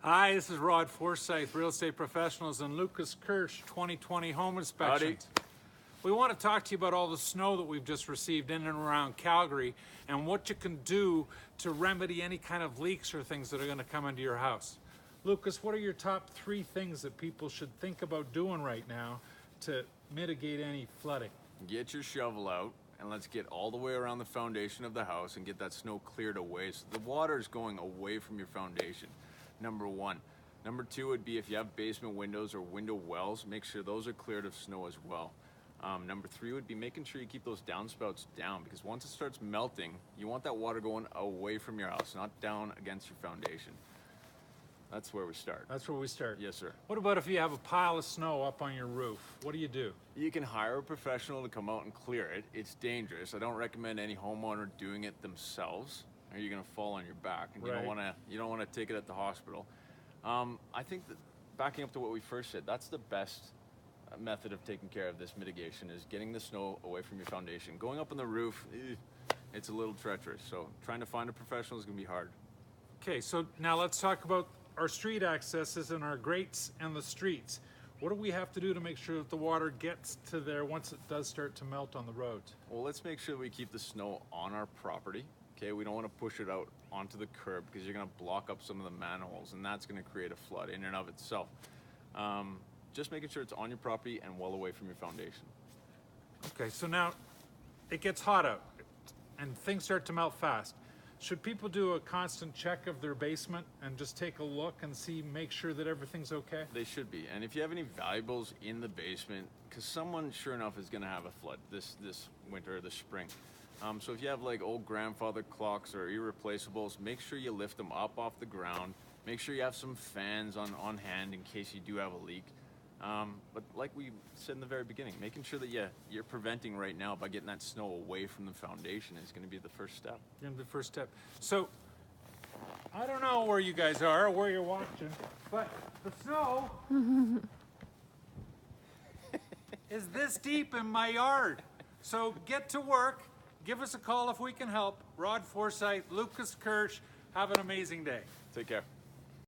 Hi, this is Rod Forsythe, Real Estate Professionals, and Lucas Kirsch, 2020 Home Inspections. Howdy. We want to talk to you about all the snow that we've just received in and around Calgary and what you can do to remedy any kind of leaks or things that are going to come into your house. Lucas, what are your top 3 things that people should think about doing right now to mitigate any flooding? Get your shovel out and let's get all the way around the foundation of the house and get that snow cleared away so the water is going away from your foundation. Number 1. Number 2 would be if you have basement windows or window wells, make sure those are cleared of snow as well. Number 3 would be making sure you keep those downspouts down, because once it starts melting, you want that water going away from your house, not down against your foundation. That's where we start. That's where we start. Yes, sir. What about if you have a pile of snow up on your roof? What do you do? You can hire a professional to come out and clear it. It's dangerous. I don't recommend any homeowner doing it themselves, or you're going to fall on your back, and Right. you don't want to take it at the hospital. I think that backing up to what we first said, that's the best method of taking care of this mitigation, is getting the snow away from your foundation. Going up on the roof, it's a little treacherous, so trying to find a professional is going to be hard. Okay, so now let's talk about our street accesses and our grates and the streets. What do we have to do to make sure that the water gets to there once it does start to melt on the roads? Well, let's make sure we keep the snow on our property. Okay, we don't want to push it out onto the curb, because you're going to block up some of the manholes, and that's going to create a flood in and of itself. Just making sure it's on your property and well away from your foundation. Okay, so now it gets hot out and things start to melt fast. Should people do a constant check of their basement and just take a look and make sure that everything's okay? They should be. And if you have any valuables in the basement, because someone sure enough is going to have a flood this winter or this spring. So if you have like old grandfather clocks or irreplaceables, make sure you lift them up off the ground. Make sure you have some fans on hand in case you do have a leak. But like we said in the very beginning, making sure that you're preventing right now by getting that snow away from the foundation is going to be the first step. Going to be the first step. So I don't know where you guys are or where you're watching, but the snow is this deep in my yard. So get to work. Give us a call if we can help. Rod Forsythe, Lucas Kirsch. Have an amazing day. Take care.